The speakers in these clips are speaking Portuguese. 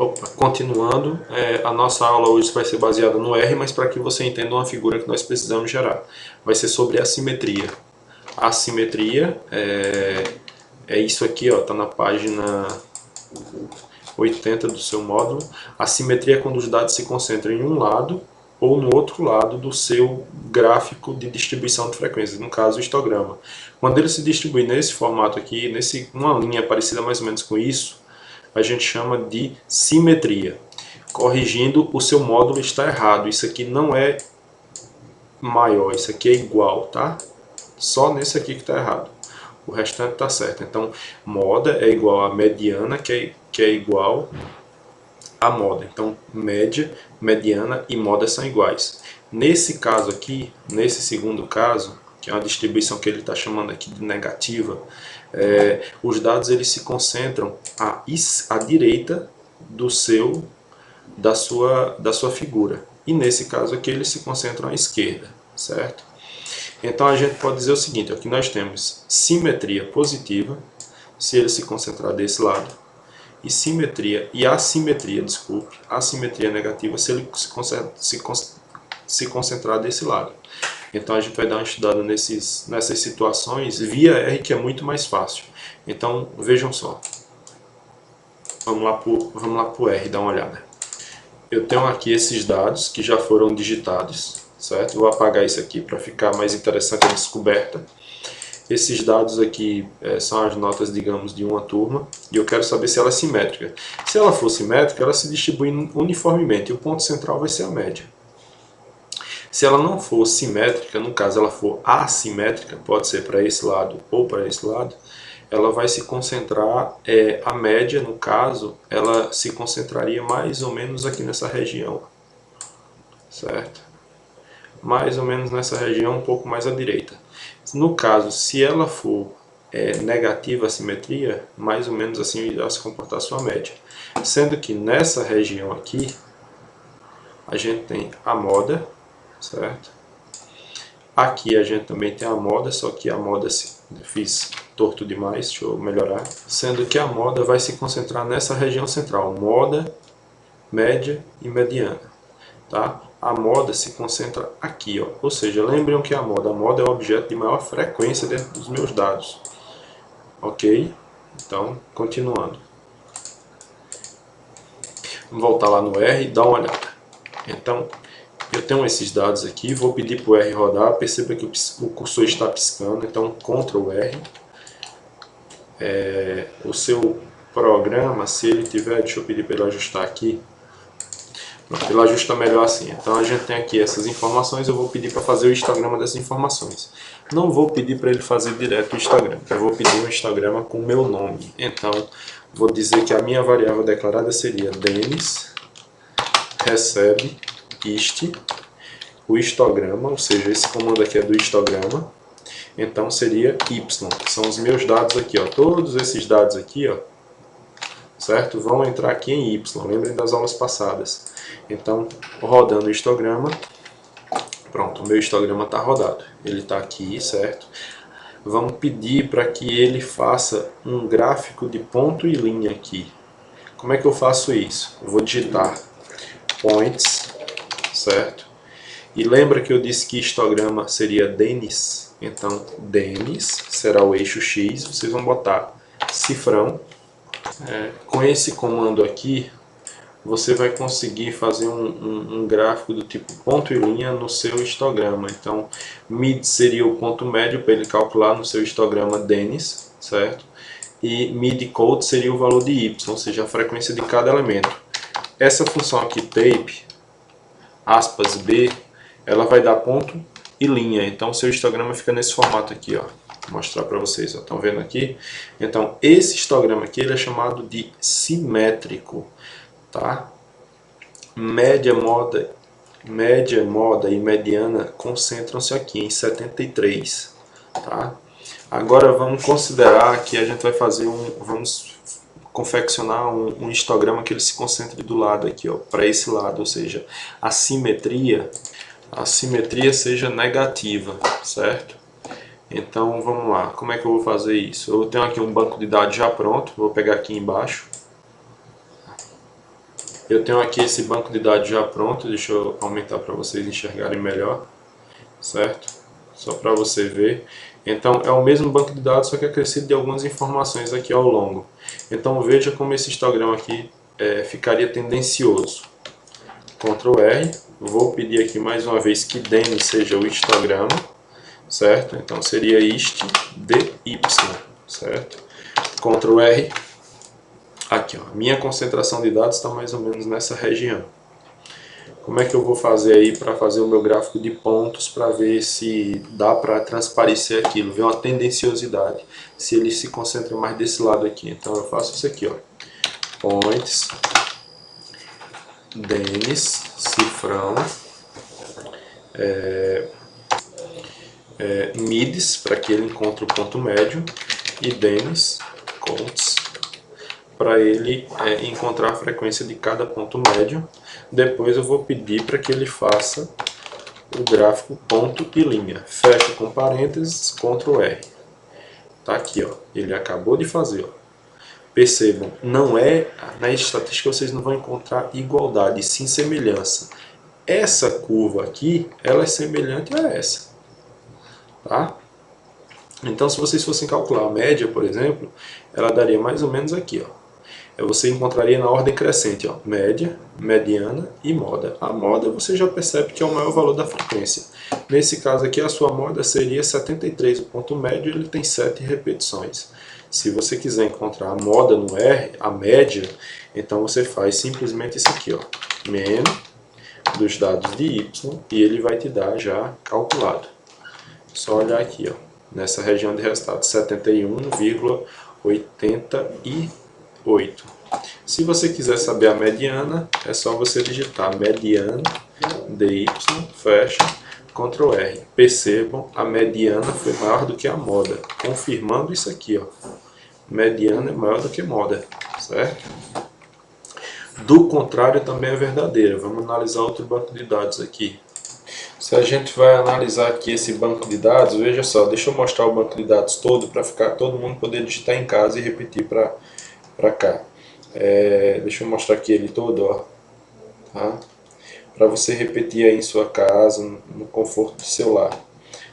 Opa, continuando, a nossa aula hoje vai ser baseada no R, mas para que você entenda uma figura que nós precisamos gerar. Vai ser sobre assimetria. A assimetria é isso aqui, está na página 80 do seu módulo. A simetria é quando os dados se concentram em um lado ou no outro lado do seu gráfico de distribuição de frequências, no caso o histograma. Quando ele se distribui nesse formato aqui, uma linha parecida mais ou menos com isso, a gente chama de simetria. Corrigindo, o seu módulo está errado. Isso aqui não é maior, isso aqui é igual, tá? Só nesse aqui que está errado. O restante está certo. Então, moda é igual a mediana, que é igual a moda. Então, média, mediana e moda são iguais. Nesse caso aqui, nesse segundo caso, que é uma distribuição que ele está chamando aqui de negativa, os dados eles se concentram à direita da sua figura. E nesse caso aqui eles se concentram à esquerda, certo? Então a gente pode dizer o seguinte, aqui nós temos simetria positiva, se ele se concentrar desse lado, e assimetria negativa se ele se concentrar desse lado. Então a gente vai dar uma estudada nessas situações via R, que é muito mais fácil. Então vejam só. Vamos lá para o R, dar uma olhada. Eu tenho aqui esses dados que já foram digitados, certo? Vou apagar isso aqui para ficar mais interessante a descoberta. Esses dados aqui são as notas, digamos, de uma turma, e eu quero saber se ela é simétrica. Se ela for simétrica, ela se distribui uniformemente, e o ponto central vai ser a média. Se ela não for simétrica, no caso ela for assimétrica, pode ser para esse lado ou para esse lado, ela vai se concentrar, a média no caso, ela se concentraria mais ou menos aqui nessa região, certo? Mais ou menos nessa região, um pouco mais à direita. No caso, se ela for negativa a simetria, mais ou menos assim irá se comportar a sua média. Sendo que nessa região aqui, a gente tem a moda, certo? Aqui a gente também tem a moda, só que a moda fiz torto demais, deixa eu melhorar. Sendo que a moda vai se concentrar nessa região central, moda, média e mediana, tá? A moda se concentra aqui, ó. Ou seja, lembrem que a moda é o objeto de maior frequência dentro dos meus dados. Ok? Então, continuando. Vamos voltar lá no R e dar uma olhada. Então, eu tenho esses dados aqui, vou pedir para o R rodar, perceba que o cursor está piscando, então Ctrl R. O seu programa, se ele tiver, deixa eu pedir para ele ajustar aqui, ele ajusta melhor assim. Então a gente tem aqui essas informações, eu vou pedir para fazer o histograma dessas informações. Não vou pedir para ele fazer direto o histograma, eu vou pedir um histograma com o meu nome. Então vou dizer que a minha variável declarada seria Denis recebe o histograma, ou seja, esse comando aqui é do histograma. Então seria y, que são os meus dados aqui, ó. Todos esses dados aqui, ó, certo? Vão entrar aqui em y, lembrem das aulas passadas. Então, rodando o histograma, pronto, o meu histograma está rodado. Ele está aqui, certo? Vamos pedir para que ele faça um gráfico de ponto e linha aqui. Como é que eu faço isso? Eu vou digitar points, certo? E lembra que eu disse que histograma seria Denis? Então, Denis será o eixo X, vocês vão botar cifrão. Com esse comando aqui, você vai conseguir fazer um gráfico do tipo ponto e linha no seu histograma. Então, mid seria o ponto médio para ele calcular no seu histograma Denis, certo? E mid code seria o valor de y, ou seja, a frequência de cada elemento. Essa função aqui, tape, aspas, b, ela vai dar ponto e linha. Então, o seu histograma fica nesse formato aqui, ó. Vou mostrar para vocês, estão vendo aqui? Então, esse histograma aqui ele é chamado de simétrico, tá? Média, moda e mediana concentram-se aqui em 73, tá? Agora vamos considerar que a gente vai fazer vamos confeccionar um histograma que ele se concentre do lado aqui, ó, para esse lado, ou seja, a simetria seja negativa, certo? Então vamos lá, como é que eu vou fazer isso? Eu tenho aqui um banco de dados já pronto, vou pegar aqui embaixo. Eu tenho aqui esse banco de dados já pronto, deixa eu aumentar para vocês enxergarem melhor, certo? Só para você ver. Então é o mesmo banco de dados, só que acrescido de algumas informações aqui ao longo. Então veja como esse histograma aqui ficaria tendencioso. Ctrl R, vou pedir aqui mais uma vez que DEN seja o histograma, certo? Então seria hist dy, certo? Ctrl R, aqui ó, minha concentração de dados está mais ou menos nessa região. Como é que eu vou fazer aí para fazer o meu gráfico de pontos para ver se dá para transparecer aquilo, ver uma tendenciosidade, se ele se concentra mais desse lado aqui. Então eu faço isso aqui, ó, points, DENS, cifrão, mids, para que ele encontre o ponto médio, e DENS, conts, para ele encontrar a frequência de cada ponto médio. Depois eu vou pedir para que ele faça o gráfico ponto e linha. Fecho com parênteses, Ctrl R. Tá aqui, ó. Ele acabou de fazer, ó. Percebam, não é na estatística vocês não vão encontrar igualdade, sim semelhança. Essa curva aqui, ela é semelhante a essa, tá? Então, se vocês fossem calcular a média, por exemplo, ela daria mais ou menos aqui, ó. Você encontraria na ordem crescente, ó, média, mediana e moda. A moda você já percebe que é o maior valor da frequência. Nesse caso aqui, a sua moda seria 73, o ponto médio ele tem 7 repetições. Se você quiser encontrar a moda no R, a média, então você faz simplesmente isso aqui, ó, men dos dados de Y, e ele vai te dar já calculado. Só olhar aqui, ó, nessa região de resultados, 71,88. Se você quiser saber a mediana, é só você digitar mediana, dy, fecha, Ctrl R. Percebam, a mediana foi maior do que a moda, confirmando isso aqui, ó. Mediana é maior do que moda, certo? Do contrário também é verdadeira. Vamos analisar outro banco de dados aqui. Se a gente vai analisar aqui esse banco de dados, veja só, deixa eu mostrar o banco de dados todo para ficar todo mundo poder digitar em casa e repetir para cá. Deixa eu mostrar aqui ele todo, ó, tá? Para você repetir aí em sua casa, no conforto do seu lar,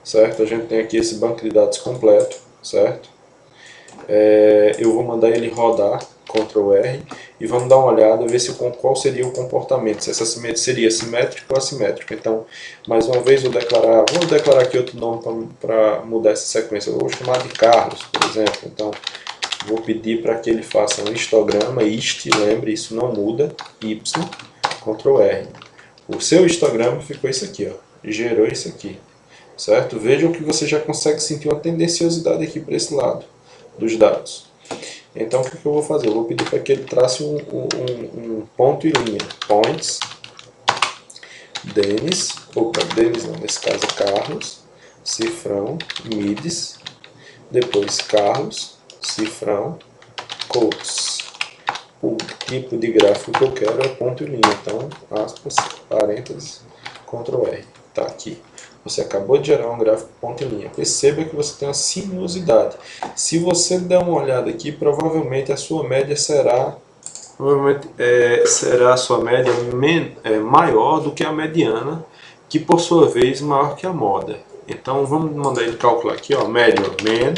certo? A gente tem aqui esse banco de dados completo, certo? Eu vou mandar ele rodar, Ctrl R, e vamos dar uma olhada, ver se qual seria o comportamento, se essa seria simétrica ou assimétrica. Então, mais uma vou declarar aqui outro nome para mudar essa sequência. Eu vou chamar de Carlos, por exemplo. Então, vou pedir para que ele faça um histograma, lembre, isso não muda, Y, Ctrl R. O seu histograma ficou isso aqui, ó, gerou isso aqui, certo? Vejam que você já consegue sentir uma tendenciosidade aqui para esse lado dos dados. Então o que eu vou fazer? Eu vou pedir para que ele trace um ponto e linha. Points, Denis, não, nesse caso Carlos, cifrão, mids, depois Carlos, cifrão, quotes. O tipo de gráfico que eu quero é ponto e linha, então aspas, parênteses, Ctrl R, tá aqui. Você acabou de gerar um gráfico ponto e linha. Perceba que você tem uma sinuosidade. Se você der uma olhada aqui, provavelmente a sua média será a sua média maior do que a mediana, que por sua vez maior que a moda. Então vamos mandar ele calcular aqui, ó, média men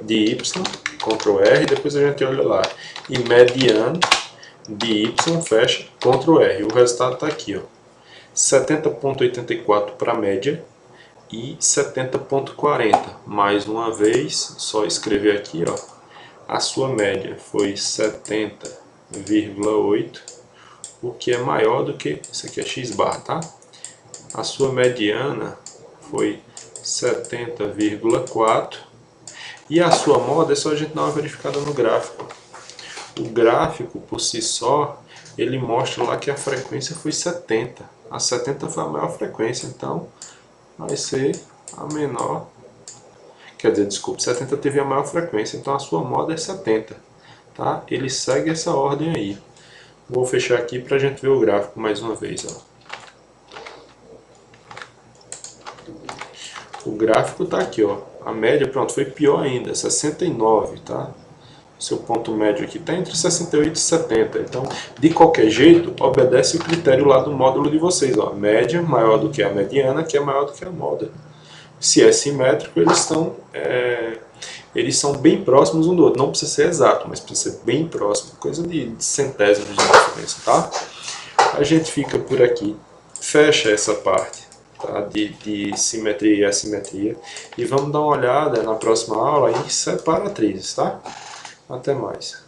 de Y, Ctrl R, depois a gente olha lá, e mediana de Y, fecha, Ctrl R. O resultado está aqui, ó, 70,84 para a média e 70,40. Mais uma vez, só escrever aqui, ó, a sua média foi 70,8, o que é maior do que, isso aqui é x bar, tá? A sua mediana foi 70,4 e a sua moda é só a gente dar uma verificada no gráfico. O gráfico por si só, ele mostra lá que a frequência foi 70. A 70 foi a maior frequência, então vai ser a menor. Quer dizer, desculpe, 70 teve a maior frequência, então a sua moda é 70. Tá? Ele segue essa ordem aí. Vou fechar aqui para a gente ver o gráfico mais uma vez. Ó. O gráfico está aqui, ó. A média, pronto, foi pior ainda, 69, tá? Seu ponto médio aqui está entre 68 e 70. Então, de qualquer jeito, obedece o critério lá do módulo de vocês. Ó, média maior do que a mediana, que é maior do que a moda. Se é simétrico, eles são bem próximos um do outro. Não precisa ser exato, mas precisa ser bem próximo. Coisa de centésimos de diferença, tá? A gente fica por aqui. Fecha essa parte, tá? de simetria e assimetria. E vamos dar uma olhada na próxima aula em separatrizes, tá? Até mais.